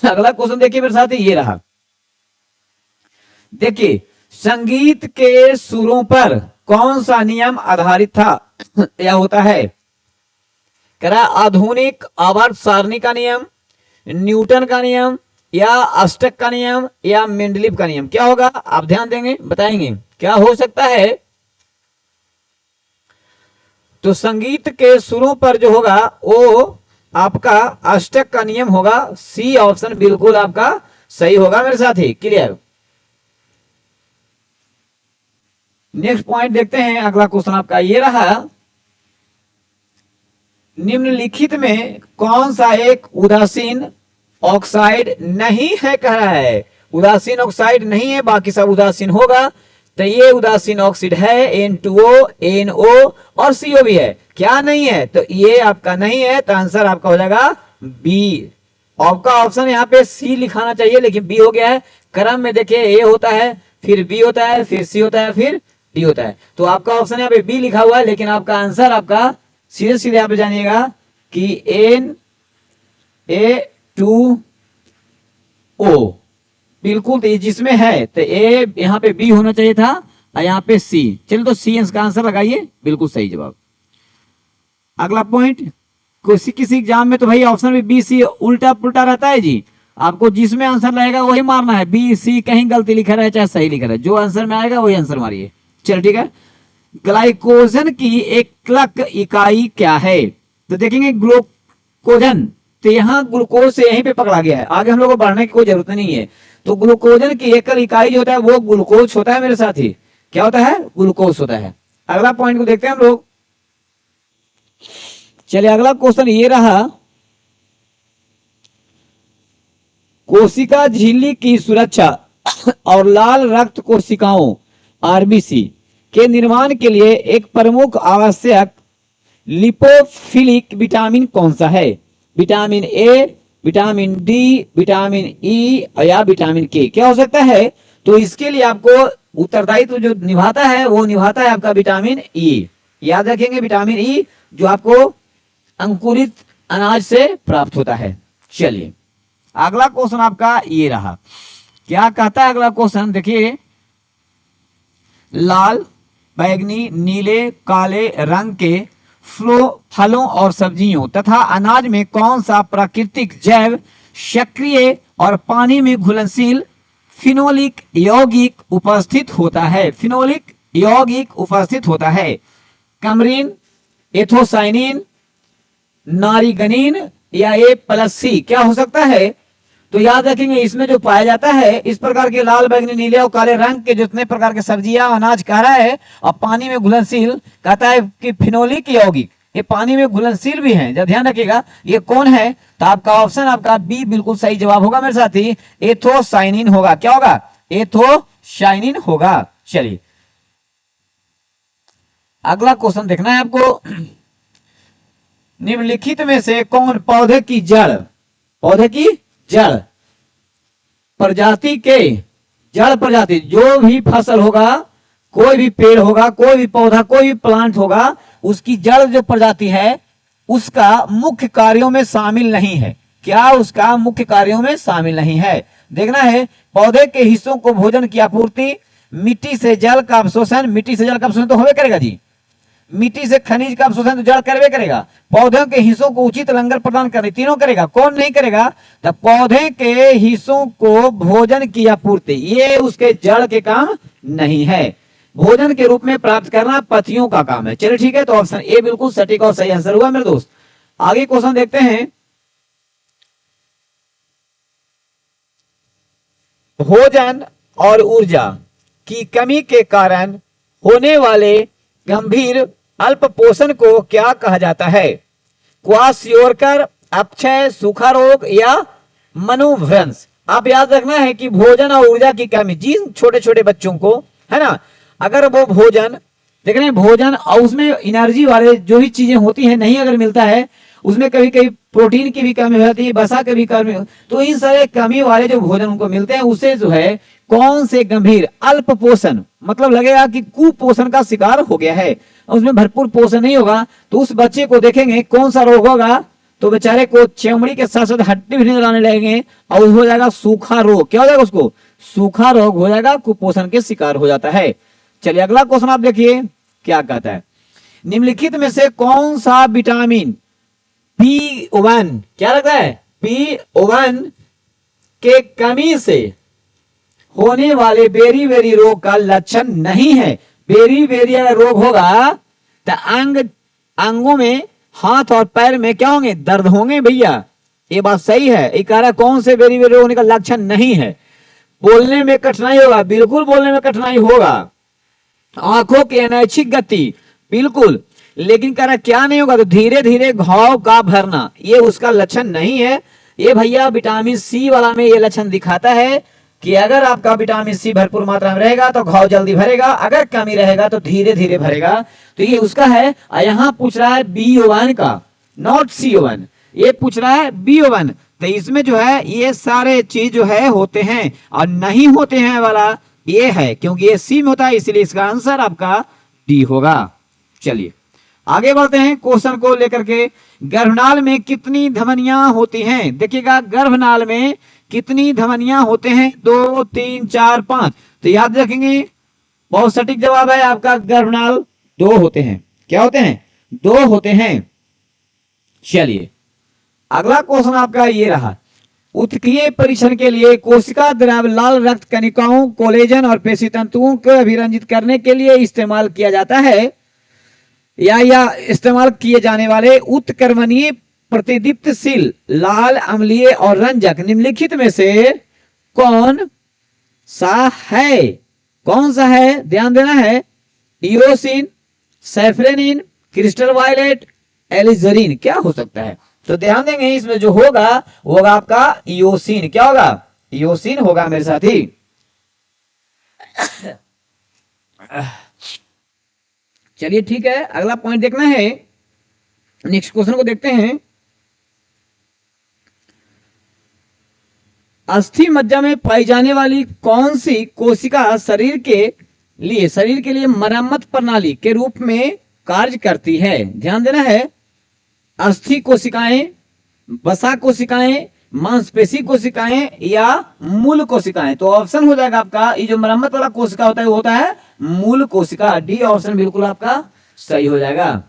अगला क्वेश्चन देखिए मेरे साथ, ये रहा। देखिए संगीत के सुरों पर कौन सा नियम आधारित था या होता है, कह रहा आधुनिक आवर्त सारणी का नियम, न्यूटन का नियम, या अष्टक का नियम, या मेंडलीव का नियम। क्या होगा आप ध्यान देंगे, बताएंगे क्या हो सकता है। तो संगीत के सुरों पर जो होगा वो आपका अष्टक का नियम होगा, सी ऑप्शन बिल्कुल आपका सही होगा मेरे साथी। क्लियर, नेक्स्ट पॉइंट देखते हैं, अगला क्वेश्चन आपका ये रहा। निम्नलिखित में कौन सा एक उदासीन ऑक्साइड नहीं है, कह रहा है उदासीन ऑक्साइड नहीं है, बाकी सब उदासीन होगा। तो ये उदासीन ऑक्साइड है N2O, NO और CO भी है, क्या नहीं है, तो ये आपका नहीं है, तो आंसर आपका हो जाएगा बी। आपका ऑप्शन यहाँ पे सी लिखाना चाहिए, लेकिन बी हो गया है। क्रम में देखिए ए होता है, फिर बी होता है, फिर सी होता है, फिर डी होता है, तो आपका ऑप्शन यहाँ पे बी लिखा हुआ है, लेकिन आपका आंसर आपका सीधे सीधे यहाँ पे जानिएगा कि Na2O बिल्कुल, तो जिसमें है तो ए यहाँ पे बी होना चाहिए था और यहाँ पे सी। चलिए तो सी इसका आंसर लगाइए, बिल्कुल सही जवाब। अगला पॉइंट, किसी एग्जाम में तो भाई ऑप्शन में बी सी उल्टा पुल्टा रहता है जी, आपको जिसमें आंसर लगेगा वही मारना है, बी सी कहीं गलती लिखा रहे चाहे सही लिखा रहे, जो आंसर में आएगा वही आंसर मारिए। चल ठीक है, ग्लाइकोजन की एकलक इकाई क्या है, तो देखेंगे ग्लूकोजन, तो यहाँ ग्लूकोज से यहीं पे पकड़ा गया है, आगे हम लोग को बढ़ने की कोई जरूरत नहीं है। तो ग्लूकोजन की एकल इकाई जो होता है वो ग्लूकोज होता है मेरे साथी, क्या होता है ग्लूकोज होता है। अगला पॉइंट को देखते हैं हम लोग। चलिए अगला क्वेश्चन ये रहा, कोशिका झिल्ली की सुरक्षा और लाल रक्त कोशिकाओं आरबीसी के निर्माण के लिए एक प्रमुख आवश्यक लिपोफिलिक विटामिन कौन सा है, vitamin A, vitamin D, vitamin E या विटामिन के, क्या हो सकता है। तो इसके लिए आपको उत्तरदायित्व जो निभाता है वो निभाता है आपका विटामिन ई, याद रखेंगे विटामिन ई जो आपको अंकुरित अनाज से प्राप्त होता है। चलिए अगला क्वेश्चन आपका ये रहा, क्या कहता है अगला क्वेश्चन, देखिए लाल, बैगनी, नीले, काले रंग के फलों और सब्जियों तथा अनाज में कौन सा प्राकृतिक जैव सक्रिय और पानी में घुलनशील फिनोलिक यौगिक उपस्थित होता है, फिनोलिक यौगिक उपस्थित होता है। कमरीन, एथोसाइनिन, नारीगनीन या ए प्लस सी क्या हो सकता है? तो याद रखेंगे इसमें जो पाया जाता है इस प्रकार के लाल, बैंगनी, नीले और काले रंग के जितने प्रकार के सब्जियां अनाज कह रहा है और पानी में घुलनशील कहता है कि फिनोलिक यौगिक, ये पानी में घुलनशील भी है। जब ध्यान रखिएगा ये कौन है, तो आपका ऑप्शन आपका बी बिल्कुल सही जवाब होगा मेरे साथी, एथोसाइनिन होगा। क्या होगा? एथोसाइनिन होगा। चलिए अगला क्वेश्चन देखना है आपको। निम्नलिखित में से कौन पौधे की जड़, पौधे की जड़ प्रजाति के, जड़ प्रजाति जो भी फसल होगा, कोई भी पेड़ होगा, कोई भी पौधा, कोई भी प्लांट होगा, उसकी जड़ जो प्रजाति है उसका मुख्य कार्यों में शामिल नहीं है। क्या उसका मुख्य कार्यों में शामिल नहीं है? देखना है पौधे के हिस्सों को भोजन की आपूर्ति, मिट्टी से जल का अवशोषण, मिट्टी से जल का अवशोषण तो होवे करेगा जी, मिट्टी से खनिज का अवशोषण तो जड़ करवे करेगा, पौधों के हिस्सों को उचित लंगर प्रदान करने, तीनों करेगा। कौन नहीं करेगा? तो पौधे के हिस्सों को भोजन की आपूर्ति, ये उसके जड़ के काम नहीं है, भोजन के रूप में प्राप्त करना पत्तियों का काम है। चलिए ठीक है, तो ऑप्शन ए बिल्कुल सटीक और सही आंसर हुआ मेरे दोस्त। आगे क्वेश्चन देखते हैं। भोजन और ऊर्जा की कमी के कारण होने वाले गंभीर अल्प पोषण को क्या कहा जाता है? क्वाशियोरकर, अपक्षय, सूखा रोग या मनोभ्रंश। आप याद रखना है कि भोजन और ऊर्जा की कमी, जिन छोटे छोटे बच्चों को है ना, अगर वो भोजन देख रहे हैं, भोजन और उसमें एनर्जी वाले जो भी चीजें होती हैं नहीं अगर मिलता है, उसमें कभी कभी प्रोटीन की भी कमी होती है, वसा की भी कमी, तो इन सारे कमी वाले जो भोजन उनको मिलते हैं उससे जो है कौन से गंभीर अल्प पोषण, मतलब लगेगा कि कुपोषण का शिकार हो गया है, उसमें भरपूर पोषण नहीं होगा, तो उस बच्चे को देखेंगे कौन सा रोग होगा, तो बेचारे को चमड़ी के साथ साथ हड्डी भी नजर आने लगेंगे और हो जाएगा सूखा रोग। क्या हो जाएगा? उसको सूखा रोग हो जाएगा, कुपोषण के शिकार हो जाता है। चलिए अगला क्वेश्चन आप देखिए क्या कहता है। निम्नलिखित में से कौन सा विटामिन B1, क्या लगता है? B1 के कमी से होने वाले बेरी बेरी रोग का लक्षण नहीं है। बेरी बेरी अगर रोग होगा तो अंगों में, हाथ और पैर में क्या होंगे? दर्द होंगे भैया, ये बात सही है। ये कह रहा कौन से बेरी बेरी रोग होने का लक्षण नहीं है? बोलने में कठिनाई होगा, बिल्कुल बोलने में कठिनाई होगा, आंखों की अनैच्छिक गति बिल्कुल, लेकिन कह रहा क्या नहीं होगा? तो धीरे धीरे घाव का भरना, ये उसका लक्षण नहीं है। ये भैया विटामिन सी वाला में ये लक्षण दिखाता है कि अगर आपका विटामिन सी भरपूर मात्रा में रहेगा तो घाव जल्दी भरेगा, अगर कमी रहेगा तो धीरे धीरे भरेगा, तो ये उसका है। यहाँ पूछ रहा है B1 का, नॉट CO1, ये पूछ रहा है B1, तो इसमें जो है ये सारे चीज जो है होते हैं और नहीं होते हैं वाला ये है, क्योंकि ये सी में होता है, इसलिए इसका आंसर आपका डी होगा। चलिए आगे बढ़ते हैं क्वेश्चन को लेकर के। गर्भनाल में कितनी धमनियां होती हैं? देखिएगा गर्भनाल में कितनी धमनियां होते हैं? 2, 3, 4, 5। तो याद रखेंगे बहुत सटीक जवाब है आपका, गर्भनाल 2 होते हैं। क्या होते हैं? 2 होते हैं। चलिए अगला क्वेश्चन आपका ये रहा। उत्कीय परीक्षण के लिए कोशिका द्रव लाल रक्त कणिकाओं, कोलेजन और पेशी तंतुओं को अभिरंजित करने के लिए इस्तेमाल किया जाता है या इस्तेमाल किए जाने वाले उत्क्रमणीय प्रतिदीप्तशील लाल, अम्लीय और रंजक निम्नलिखित में से कौन सा है? कौन सा है? ध्यान देना है। इरोसिन, सैफरेनिन, क्रिस्टल वायलेट, एलिजरीन क्या हो सकता है? तो ध्यान देंगे इसमें जो होगा वो होगा आपका इयोसिन। क्या होगा? इयोसिन होगा मेरे साथी। चलिए ठीक है, अगला पॉइंट देखना है। नेक्स्ट क्वेश्चन को देखते हैं। अस्थि मज्जा में पाई जाने वाली कौन सी कोशिका शरीर के लिए मरम्मत प्रणाली के रूप में कार्य करती है? ध्यान देना है। अस्थि कोशिकाएं, वसा कोशिकाएं, मांसपेशी कोशिकाएं या मूल कोशिकाएं? तो ऑप्शन हो जाएगा आपका ये जो मरम्मत वाला कोशिका होता है वो होता है मूल कोशिका। डी ऑप्शन बिल्कुल आपका सही हो जाएगा।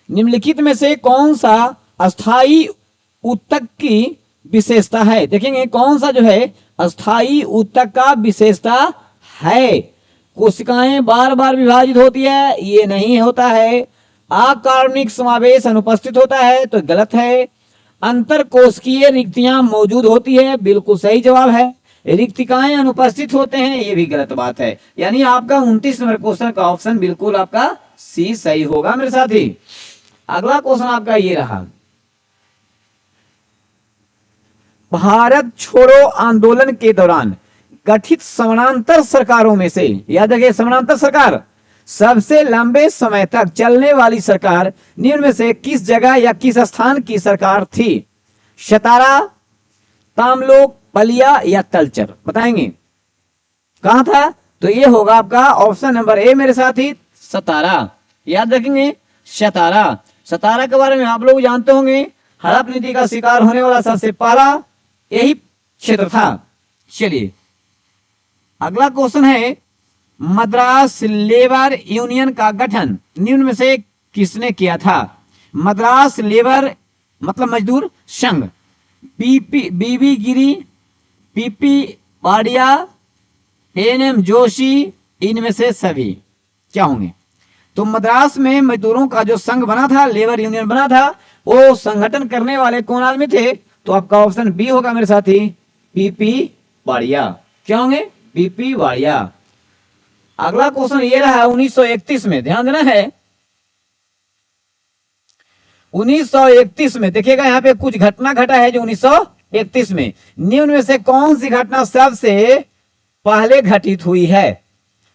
निम्नलिखित में से कौन सा अस्थाई ऊतक की विशेषता है। देखेंगे कौन सा जो है अस्थाई ऊतक का विशेषता है। कोशिकाएं बार बार विभाजित होती है, ये नहीं होता है। अकार्बनिक समावेश अनुपस्थित होता है तो गलत है। अंतर कोशिकीय रिक्तियां मौजूद होती है, बिल्कुल सही जवाब है। रिक्तिकाएं अनुपस्थित होते हैं, ये भी गलत बात है। यानी आपका 29 नंबर क्वेश्चन का ऑप्शन बिल्कुल आपका सी सही होगा मेरे साथी। अगला क्वेश्चन आपका ये रहा, भारत छोड़ो आंदोलन के दौरान गठित समानांतर सरकारों में से, याद रखिए समानांतर सरकार, सबसे लंबे समय तक चलने वाली सरकार निम्न में से किस जगह या किस स्थान की सरकार थी? सतारा, तामलोक, बलिया या तलचर, बताएंगे कहां था? तो ये होगा आपका ऑप्शन नंबर ए मेरे साथी, सतारा। याद रखेंगे सतारा। सतारा के बारे में आप लोग जानते होंगे, हड़प नीति का शिकार होने वाला सबसे पहला यही क्षेत्र था। चलिए अगला क्वेश्चन है, मद्रास लेबर यूनियन का गठन निम्न में से किसने किया था? मद्रास लेबर मतलब मजदूर संघ, बीबी गिरी, पीपी वाडिया, एनएम जोशी, इनमें से सभी क्या होंगे? तो मद्रास में मजदूरों का जो संघ बना था, लेबर यूनियन बना था, वो संगठन करने वाले कौन आदमी थे? तो आपका ऑप्शन बी होगा मेरे साथी, पीपी वाडिया। क्या होंगे? पीपी वाडिया। अगला क्वेश्चन ये रहा 1931 में, ध्यान देना है 1931 में। देखिएगा यहाँ पे कुछ घटना घटा है जो 1931 में, निम्न में से कौन सी घटना सबसे पहले घटित हुई है?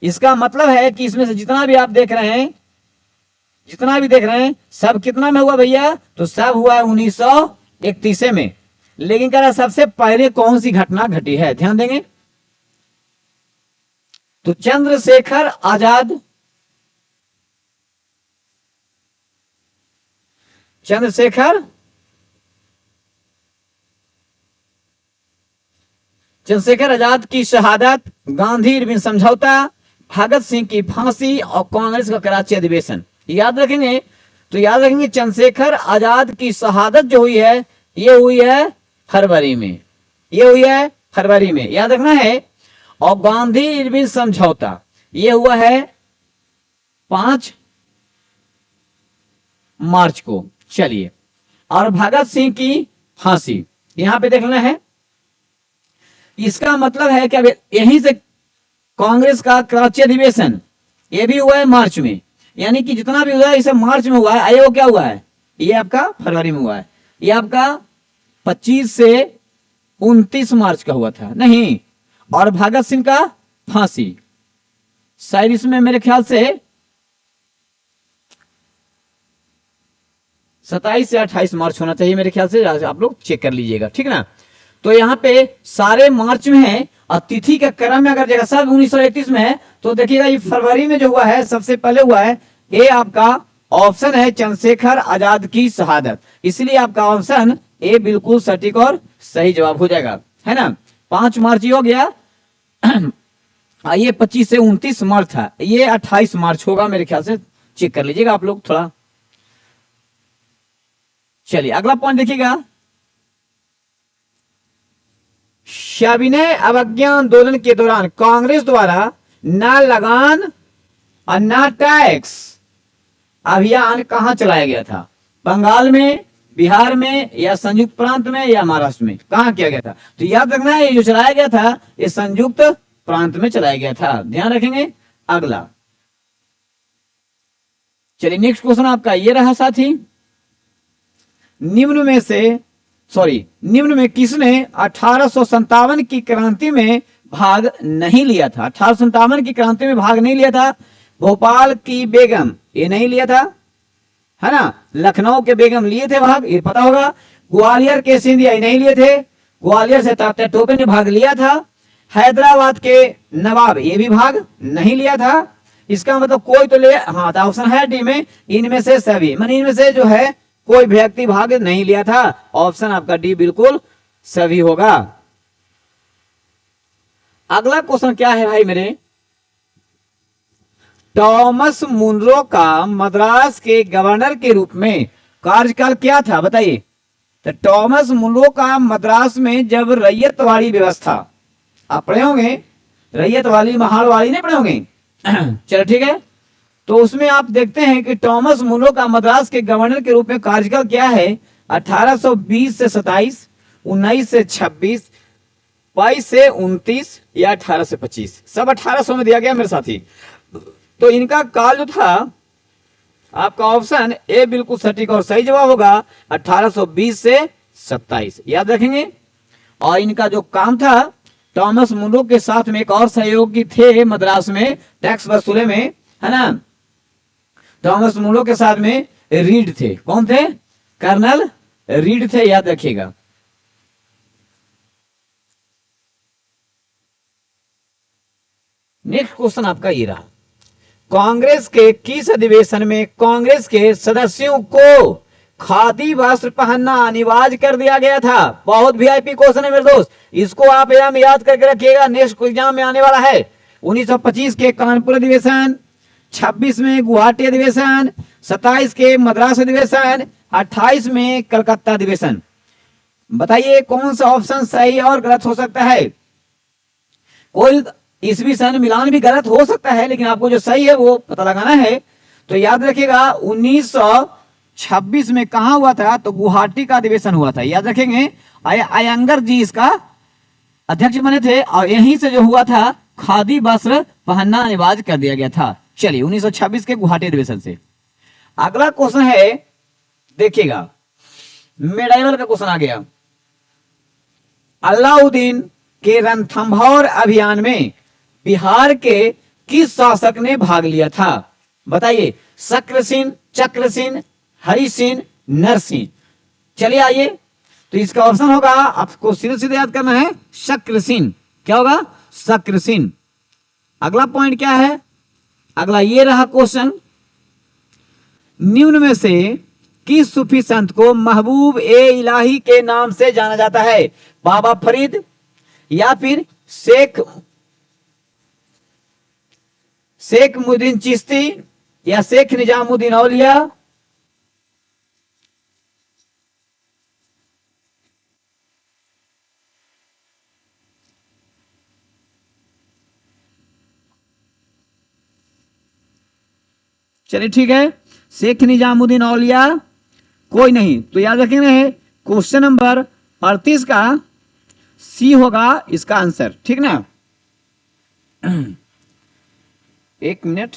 इसका मतलब है कि इसमें से जितना भी आप देख रहे हैं, जितना भी देख रहे हैं, सब कितना में हुआ भैया? तो सब हुआ है 1931 में। लेकिन कह रहा सबसे पहले कौन सी घटना घटी है? ध्यान देंगे तो चंद्रशेखर आजाद, चंद्रशेखर आजाद की शहादत, गांधी इरविन समझौता, भगत सिंह की फांसी और कांग्रेस का कराची अधिवेशन। याद रखेंगे तो याद रखेंगे चंद्रशेखर आजाद की शहादत जो हुई है, ये हुई है फरवरी में, ये हुई है फरवरी में, याद रखना है। और गांधी इरविन समझौता ये हुआ है 5 मार्च को। चलिए, और भगत सिंह की फांसी यहां पे देख लेना है। इसका मतलब है कि अब यहीं से कांग्रेस का कराची अधिवेशन ये भी हुआ है मार्च में, यानी कि जितना भी हुआ है इसे मार्च में हुआ है। आयोग क्या हुआ है? ये आपका फरवरी में हुआ है। ये आपका 25 से 29 मार्च का हुआ था नहीं। और भगत सिंह का फांसी शायद इसमें मेरे ख्याल से 27 से 28 मार्च होना चाहिए मेरे ख्याल से, आप लोग चेक कर लीजिएगा, ठीक ना। तो यहाँ पे सारे मार्च में है और तिथि के क्रम में अगर जगह सब 1931 में है तो देखिएगा ये फरवरी में जो हुआ है सबसे पहले हुआ है, ये आपका ऑप्शन है चंद्रशेखर आजाद की शहादत। इसलिए आपका ऑप्शन ए बिल्कुल सटीक और सही जवाब हो जाएगा, है ना। 5 मार्च हो गया, ये 25 से 29 मार्च था, ये 28 मार्च होगा मेरे ख्याल से, चेक कर लीजिएगा आप लोग थोड़ा। चलिए अगला पॉइंट देखिएगा, सविनय अवज्ञा आंदोलन के दौरान कांग्रेस द्वारा न लगान और न टैक्स अभियान कहां चलाया गया था? बंगाल में, बिहार में, या संयुक्त प्रांत में, या महाराष्ट्र में? कहां किया गया था? तो याद रखना है ये जो चलाया गया था ये संयुक्त प्रांत में चलाया गया था, ध्यान रखेंगे। अगला चलिए नेक्स्ट क्वेश्चन आपका ये रहा साथी, निम्न में किसने 1857 की क्रांति में भाग नहीं लिया था? 1857 की क्रांति में भाग नहीं लिया था। भोपाल की बेगम ये नहीं लिया था, है ना। लखनऊ के बेगम लिए थे भाग, ये पता होगा। ग्वालियर के सिंधिया नहीं लिए थे, ग्वालियर से तात्या टोपे ने भाग लिया था। हैदराबाद के नवाब ये भी भाग नहीं लिया था। इसका मतलब कोई तो ले, हाँ तो ऑप्शन है डी में, इनमें से सभी, मानी इनमें से जो है कोई व्यक्ति भाग नहीं लिया था। ऑप्शन आपका डी बिल्कुल सभी होगा। अगला क्वेश्चन क्या है भाई मेरे, टॉमस मुनरो का मद्रास के गवर्नर के रूप में कार्यकाल क्या था? बताइए, तो टॉमस मुलो का मद्रास में जब रैयतवाड़ी व्यवस्था, आप पढ़े होंगे रैयत वाली महाड़ वाली नहीं पढ़े होंगे चलो ठीक है। तो उसमें आप देखते हैं कि टॉमस मुलो का मद्रास के गवर्नर के रूप में कार्यकाल क्या है 1820 से 27, 19 से 26, 22 से 29 या 18 से 25, सब 1800 में दिया गया मेरे साथी। तो इनका काल जो था आपका ऑप्शन ए बिल्कुल सटीक और सही जवाब होगा 1820 से 27, याद रखेंगे। और इनका जो काम था टॉमस मुलो के साथ में एक और सहयोगी थे मद्रास में टैक्स वसूले में, है ना। टॉमस मुलो के साथ में रीड थे, कौन थे? कर्नल रीड थे, याद रखिएगा। नेक्स्ट क्वेश्चन आपका ये रहा, कांग्रेस के किस अधिवेशन में कांग्रेस के सदस्यों को खादी वस्त्र पहनना अनिवार्य कर दिया गया था? बहुत वीआईपी क्वेश्चन है मेरे दोस्त, इसको आप एग्जाम में याद करके रखिएगा, नेक्स्ट एग्जाम में आने वाला है। 1925 के कानपुर अधिवेशन, 26 में गुवाहाटी अधिवेशन, 27 के मद्रास अधिवेशन, 28 में कलकत्ता अधिवेशन। बताइए कौन सा ऑप्शन सही और गलत हो सकता है? कोई ईस्वी सन मिलान भी गलत हो सकता है, लेकिन आपको जो सही है वो पता लगाना है। तो याद रखिएगा 1926 में कहां हुआ था? तो गुवाहाटी का अधिवेशन हुआ था, याद रखेंगे। अयंगर जी इसका अध्यक्ष बने थे और यहीं से जो हुआ था खादी वस्त्र पहनना अनिवार्य कर दिया गया था। चलिए 1926 के गुवाहाटी अधिवेशन से अगला क्वेश्चन है, देखिएगा मेडाइवल का क्वेश्चन आ गया। अलाउद्दीन के रणथंभौर अभियान में बिहार के किस शासक ने भाग लिया था? बताइए, शक्रसिंह, चक्रसिंह, हरिसिंह, नरसिंह। चलिए आइए, तो इसका ऑप्शन होगा, आपको सीधे सीधे याद करना है, शक्रसिंह। क्या होगा? शक्रसिंह। अगला पॉइंट क्या है? अगला ये रहा क्वेश्चन, निम्न में से किस सूफी संत को महबूब ए इलाही के नाम से जाना जाता है? बाबा फरीद या फिर शेख मुद्दीन चिश्ती या शेख निजामुद्दीन औलिया? चलिए ठीक है, शेख निजामुद्दीन औलिया कोई नहीं, तो याद रखेंगे क्वेश्चन नंबर 38 का सी होगा इसका आंसर, ठीक ना। एक मिनट,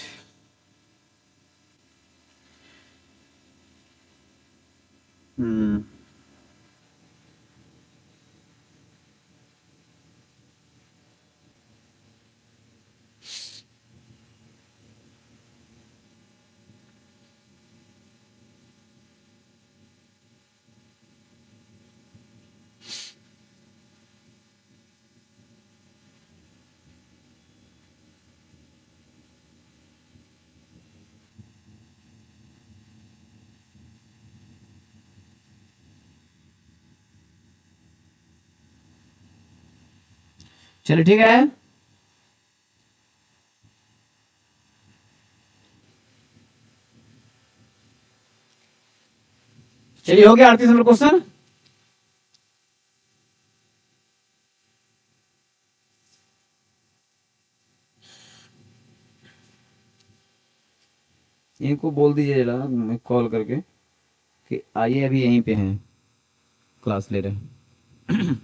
चलिए ठीक है। चलिए हो गया 38 नंबर क्वेश्चन। इनको बोल दीजिए जरा कॉल करके कि आइए, अभी यहीं पे हैं, क्लास ले रहे हैं।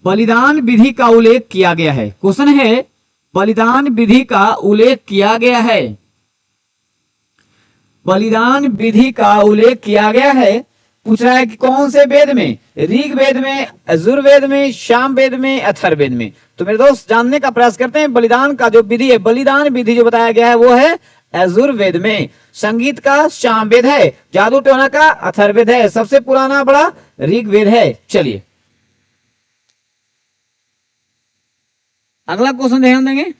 बलिदान विधि का उल्लेख किया गया है, क्वेश्चन है बलिदान विधि का उल्लेख किया गया है, बलिदान विधि का उल्लेख किया गया है। पूछ रहा है कि कौन से वेद में? ऋग वेद में, यजुर्वेद में, सामवेद में, अथर्ववेद में। तो मेरे दोस्त जानने का प्रयास करते हैं, बलिदान का जो विधि है, बलिदान विधि जो बताया गया है वो है यजुर्वेद में, संगीत का सामवेद है, जादू टोना का अथर्ववेद है, सबसे पुराना बड़ा ऋग्वेद है। चलिए अगला क्वेश्चन ध्यान देंगे,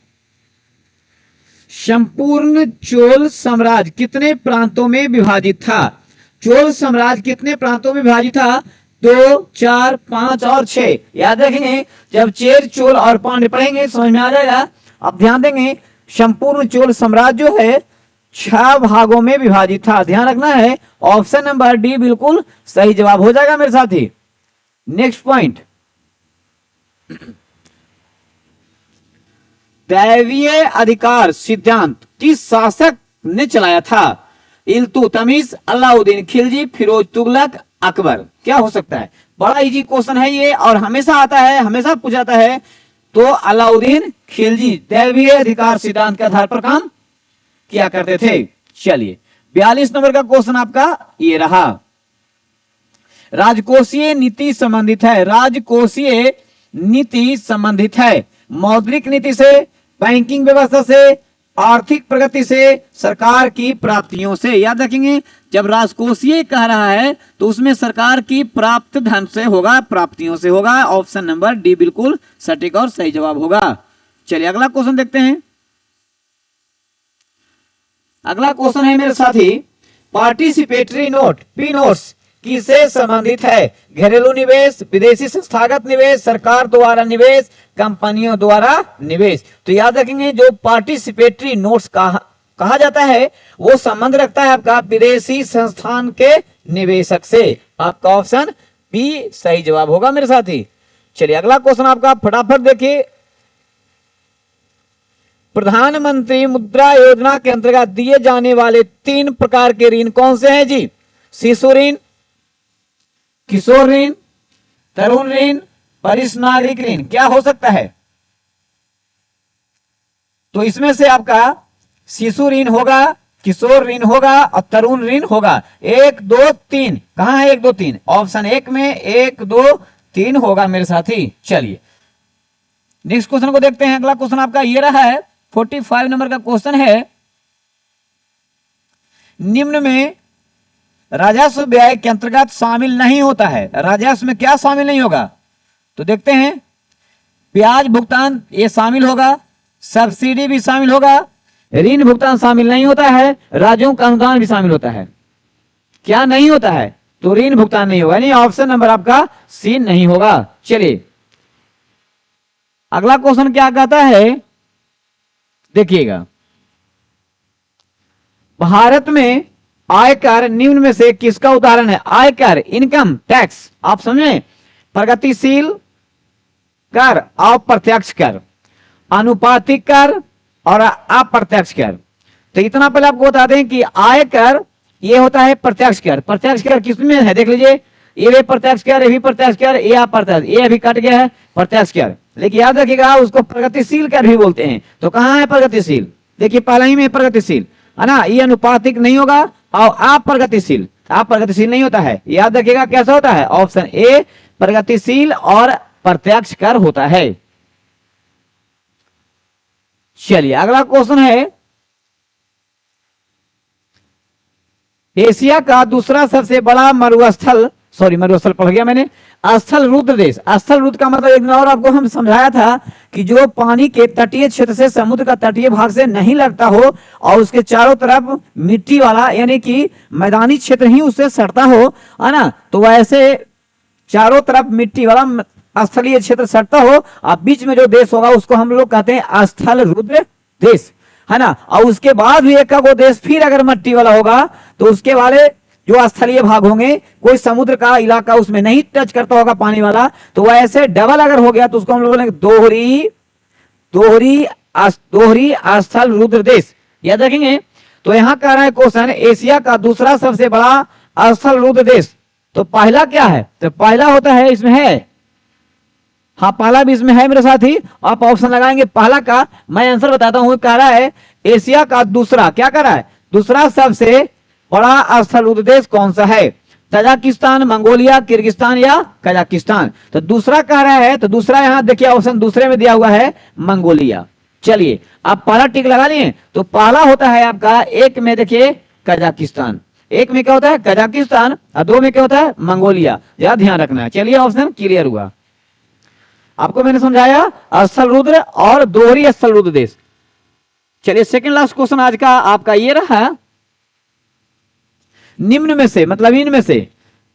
संपूर्ण चोल साम्राज्य कितने प्रांतों में विभाजित था? चोल साम्राज्य कितने प्रांतों में विभाजित था? 2, 4, 5 और 6। याद रखेंगे, जब चेर, चोल और पांड्य पढ़ेंगे समझ में आ जाएगा। अब ध्यान देंगे, संपूर्ण चोल साम्राज्य जो है 6 भागों में विभाजित था। ध्यान रखना है, ऑप्शन नंबर डी बिल्कुल सही जवाब हो जाएगा मेरे साथी। नेक्स्ट पॉइंट, दैवीय अधिकार सिद्धांत किस शासक ने चलाया था? इल्तुतमिश, अलाउद्दीन खिलजी, फिरोज तुगलक, अकबर। क्या हो सकता है? बड़ा इजी क्वेश्चन है ये और हमेशा आता है, हमेशा पूछा जाता है। तो अलाउद्दीन खिलजी दैवीय अधिकार सिद्धांत के आधार पर काम किया करते थे। चलिए 42 नंबर का क्वेश्चन आपका ये रहा। राजकोषीय नीति संबंधित है, राजकोषीय नीति संबंधित है मौद्रिक नीति से, बैंकिंग व्यवस्था से, आर्थिक प्रगति से, सरकार की प्राप्तियों से। याद रखेंगे, जब राजकोषीय कह रहा है तो उसमें सरकार की प्राप्त धन से होगा, प्राप्तियों से होगा। ऑप्शन नंबर डी बिल्कुल सटीक और सही जवाब होगा। चलिए अगला क्वेश्चन देखते हैं। अगला क्वेश्चन है मेरे साथी, पार्टिसिपेटरी नोट पी नोट्स किससे संबंधित है? घरेलू निवेश, विदेशी संस्थागत निवेश, सरकार द्वारा निवेश, कंपनियों द्वारा निवेश। तो याद रखेंगे, जो पार्टिसिपेटरी नोट्स कहा जाता है वो संबंध रखता है आपका विदेशी संस्थान के निवेशक से। आपका ऑप्शन बी सही जवाब होगा मेरे साथी। चलिए अगला क्वेश्चन आपका फटाफट देखिए। प्रधानमंत्री मुद्रा योजना के अंतर्गत दिए जाने वाले 3 प्रकार के ऋण कौन से हैं जी? शिशु ऋण, किशोर ऋण, तरुण ऋण, वरिष्ठ नागरिक ऋण। क्या हो सकता है? तो इसमें से आपका शिशु ऋण होगा, किशोर ऋण होगा और तरुण ऋण होगा। 1 2 3 कहां है? 1 2 3 ऑप्शन 1 में 1 2 3 होगा मेरे साथी। चलिए नेक्स्ट क्वेश्चन को देखते हैं। अगला क्वेश्चन आपका ये रहा है, 45 नंबर का क्वेश्चन है, निम्न में राजस्व व्यय के अंतर्गत शामिल नहीं होता है। राजस्व में क्या शामिल नहीं होगा? तो देखते हैं, ब्याज भुगतान ये शामिल होगा, सब्सिडी भी शामिल होगा, ऋण भुगतान शामिल नहीं होता है, राज्यों का अनुदान भी शामिल होता है। क्या नहीं होता है? तो ऋण भुगतान नहीं होगा, नहीं ऑप्शन नंबर आपका सी नहीं होगा। चलिए अगला क्वेश्चन क्या कहता है, देखिएगा, भारत में आयकर निम्न में से किसका उदाहरण है? आयकर, इनकम टैक्स, आप समझे, प्रगतिशील कर, अप्रत्यक्ष कर, अनुपातिक कर और अप्रत्यक्ष कर। तो इतना पहले आपको बता दें कि आयकर ये होता है प्रत्यक्ष कर। प्रत्यक्ष कर किसमें है? देख लीजिए, ये भी प्रत्यक्ष कर, ये भी प्रत्यक्ष कर, ये अप्रत्यक्ष, ये अभी कट गया है प्रत्यक्ष कर। लेकिन याद रखिएगा उसको प्रगतिशील कर भी बोलते हैं। तो कहां है प्रगतिशील? देखिए पहला ही में प्रगतिशील है ना, ये अनुपातिक नहीं होगा और अप्रगतिशील, अप्रगतिशील नहीं होता है। याद रखिएगा कैसा होता है? ऑप्शन ए प्रगतिशील और प्रत्यक्ष कर होता है। चलिए अगला क्वेश्चन है, एशिया का दूसरा सबसे बड़ा मरुस्थल, सॉरी मरुस्थल पढ़ गया मैंने, स्थल रुद्र देश। स्थल रुद्र का मतलब एक दिन और आपको हम समझाया था कि जो पानी के तटीय क्षेत्र से समुद्र का तटीय भाग से नहीं लगता हो और उसके चारों तरफ मिट्टी वाला यानी कि मैदानी क्षेत्र ही उससे सटता हो, है ना, तो वैसे चारों तरफ मिट्टी वाला स्थलीय क्षेत्र सटता हो और बीच में जो देश होगा उसको हम लोग कहते हैं स्थल रुद्र देश, है ना। और उसके बाद भी एक वो देश फिर अगर मिट्टी वाला होगा तो उसके वाले जो स्थलीय भाग होंगे, कोई समुद्र का इलाका उसमें नहीं टच करता होगा पानी वाला, तो वह ऐसे डबल अगर हो गया तो उसको हम लोग बोलेंगे दोहरी स्थल रुद्र देश। याद रखेंगे। तो यहां कह रहा है क्वेश्चन, एशिया का दूसरा सबसे बड़ा स्थल रुद्र देश, तो पहला क्या है? तो पहला होता है, इसमें है, हाँ पहला भी इसमें है मेरे साथी। आप ऑप्शन लगाएंगे पहला का, मैं आंसर बताता हूं। कह रहा है एशिया का दूसरा, क्या कह रहा है? दूसरा सबसे बड़ा स्थल रुद्र देश कौन सा है? तजाकिस्तान, मंगोलिया, किर्गिस्तान या कजाकिस्तान। तो दूसरा कह रहा है, तो दूसरा यहां देखिए ऑप्शन दूसरे में दिया हुआ है मंगोलिया। चलिए आप पहला टिक लगा लिए। तो पहला होता है आपका, एक में देखिए कजाकिस्तान, एक में क्या होता है? कजाकिस्तान, और 2 में क्या होता है? मंगोलिया। यह ध्यान रखना है। चलिए ऑप्शन क्लियर हुआ, आपको मैंने समझाया स्थल रुद्र और दोहरी स्थल रुद्र देश। चलिए सेकंड लास्ट क्वेश्चन आज का आपका ये रहा, निम्न में से मतलब इनमें से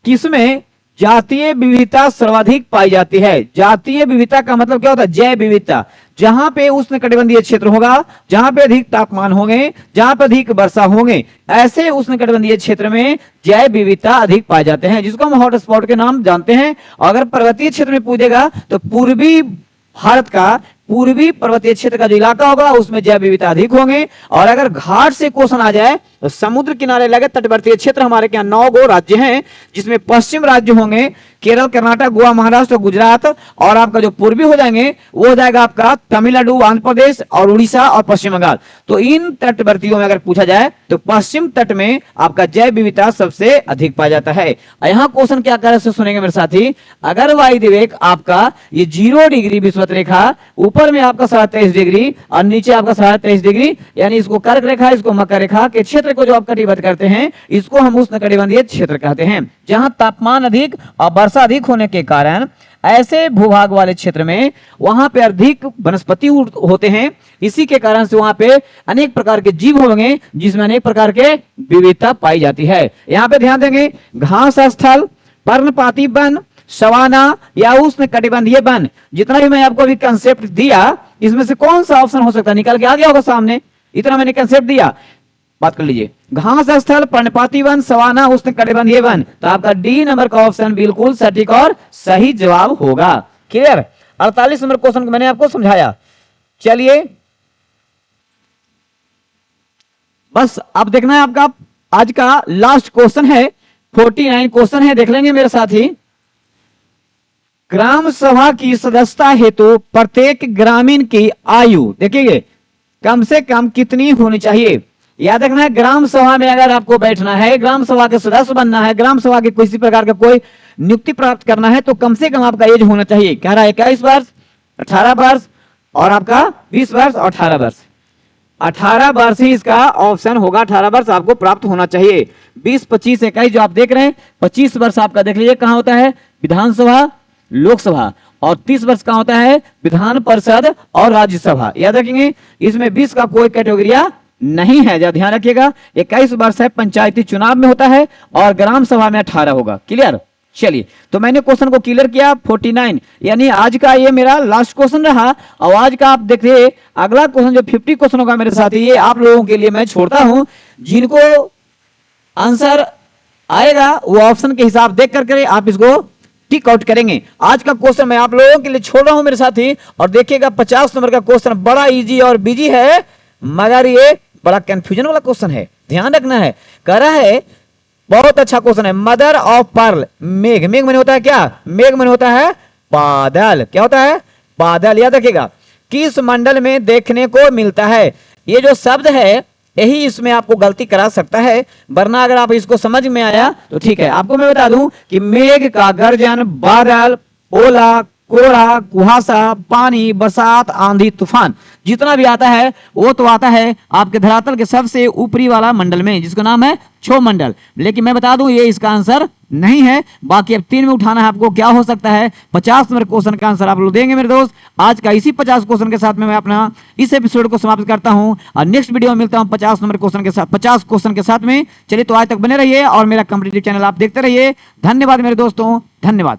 किसमें जातीय विविधता सर्वाधिक पाई जाती है। जातीय विविधता का मतलब क्या होता है? जैव विविधता। जहां पे उष्णकटिबंधीय क्षेत्र होगा, जहां पे अधिक तापमान होंगे, जहां पे अधिक वर्षा होंगे, ऐसे उष्णकटिबंधीय क्षेत्र में जैव विविधता अधिक पाए जाते हैं, जिसको हम हॉट स्पॉट के नाम जानते हैं। अगर पर्वतीय क्षेत्र में पूछेगा तो पूर्वी भारत का पूर्वी पर्वतीय क्षेत्र का जो इलाका होगा उसमें जैव विविधता अधिक होंगे। और अगर घाट से क्वेश्चन आ जाए तो समुद्र किनारे लगे तटवर्तीय क्षेत्र हमारे यहाँ 9 राज्य हैं, जिसमें पश्चिम राज्य होंगे केरल, कर्नाटक, गोवा, महाराष्ट्र, गुजरात, और आपका जो पूर्वी हो जाएंगे वो हो जाएगा आपका तमिलनाडु, आंध्र प्रदेश और उड़ीसा और पश्चिम बंगाल। तो इन तटवर्तियों में अगर पूछा जाए तो पश्चिम तट में आपका जैव विविधता सबसे अधिक पाया जाता है। यहाँ क्वेश्चन क्या कर से सुनेंगे मेरे साथी, अगर वायुदिवेक आपका ये 0 डिग्री विषुवत रेखा, ऊपर में आपका 23.5 डिग्री और नीचे आपका 23.5 डिग्री, यानी इसको कर्क रेखा, इसको मकर रेखा के क्षेत्र को जो आप कटिबद्ध करते हैं, इसको हम उष्णकटिबंधीय क्षेत्र कहते हैं। जहां तापमान अधिक और वर्षा अधिक होने के कारण ऐसे भूभाग वाले क्षेत्र में वहां पे अधिक वनस्पति होते हैं। इसी के कारण से वहां पे अनेक प्रकार के जीव होंगे, जिसमें अनेक प्रकार के विविधता पाई जाती है। यहाँ पे ध्यान देंगे, घास स्थल, पर्णपाती वन, सवाना या उष्णकटिबंधीय वन, जितना भी मैं आपको अभी कंसेप्ट दिया, इसमें से कौन सा ऑप्शन हो सकता है? निकल के आ गया होगा सामने। इतना मैंने कंसेप्ट दिया, बात कर लीजिए। घास स्थल, पर्णपाती वन, सवाना, उष्णकटिबंधीय वन। तो आपका डी नंबर का ऑप्शन बिल्कुल सटीक और सही जवाब होगा। क्लियर? 48 नंबर क्वेश्चन को मैंने आपको समझाया। चलिए बस अब देखना है आपका आज का लास्ट क्वेश्चन है, 49 क्वेश्चन है, देख लेंगे मेरे साथी। ग्राम सभा की सदस्यता हेतु प्रत्येक ग्रामीण की आयु देखिए कम से कम कितनी होनी चाहिए? याद रखना है, ग्राम सभा में अगर आपको बैठना है, ग्राम सभा के सदस्य बनना है, ग्राम सभा के किसी प्रकार का कोई नियुक्ति प्राप्त करना है, तो कम से कम आपका एज होना चाहिए। कह रहा है 21 वर्ष, 18 वर्ष और आपका 20 वर्ष और 18 वर्ष। 18 वर्ष ही इसका ऑप्शन होगा, 18 वर्ष आपको प्राप्त होना चाहिए। 20, 25, 21 जो आप देख रहे हैं, 25 वर्ष आपका देख लीजिए कहां होता है? विधानसभा, लोकसभा। और 30 वर्ष का होता है विधान परिषद और राज्यसभा। याद रखेंगे, इसमें 20 का कोई कैटेगरिया नहीं है, जरा ध्यान रखिएगा। 21 वर्ष है पंचायती चुनाव में होता है और ग्राम सभा में 18 होगा। क्लियर? चलिए, तो मैंने क्वेश्चन को क्लियर किया 49, यानी आज का ये मेरा लास्ट क्वेश्चन रहा। और आज का आप देखिए अगला क्वेश्चन जो 50 क्वेश्चन होगा मेरे साथ, ये आप लोगों के लिए मैं छोड़ता हूं। जिनको आंसर आएगा वो ऑप्शन के हिसाब देख करके आप इसको टिक आउट करेंगे। आज का क्वेश्चन मैं आप लोगों के लिए छोड़ रहा हूं मेरे साथी। और देखिएगा 50 नंबर का क्वेश्चन बड़ा इजी और बिजी है, मगर ये बड़ा कंफ्यूजन वाला क्वेश्चन है, ध्यान रखना है। कह रहा है बहुत अच्छा क्वेश्चन है, मदर ऑफ पर्ल। मेघ, मेघ मैंने होता है क्या? मेघ मैंने होता है बादल। क्या होता है? बादल। याद रखिएगा, किस मंडल में देखने को मिलता है? ये जो शब्द है यही इसमें आपको गलती करा सकता है, वरना अगर आप इसको समझ में आया तो ठीक है। आपको मैं बता दूं कि मेघ का गर्जन, बादल, ओला, कोहरा, कुहासा, पानी, बरसात, आंधी, तूफान, जितना भी आता है वो तो आता है आपके धरातल के सबसे ऊपरी वाला मंडल में, जिसका नाम है क्षोभ मंडल। लेकिन मैं बता दूं ये इसका आंसर नहीं है। बाकी अब 3 में उठाना है आपको, क्या हो सकता है? 50 नंबर क्वेश्चन का आंसर आप लोग देंगे मेरे दोस्त। आज का इसी 50 क्वेश्चन के साथ में मैं अपना इस एपिसोड को समाप्त करता हूं और नेक्स्ट वीडियो में मिलता हूं 50 नंबर क्वेश्चन के साथ, 50 क्वेश्चन के साथ में। चलिए, तो आज तक बने रहिए और मेरा कॉम्पिटिटिव चैनल आप देखते रहिए। धन्यवाद मेरे दोस्तों, धन्यवाद।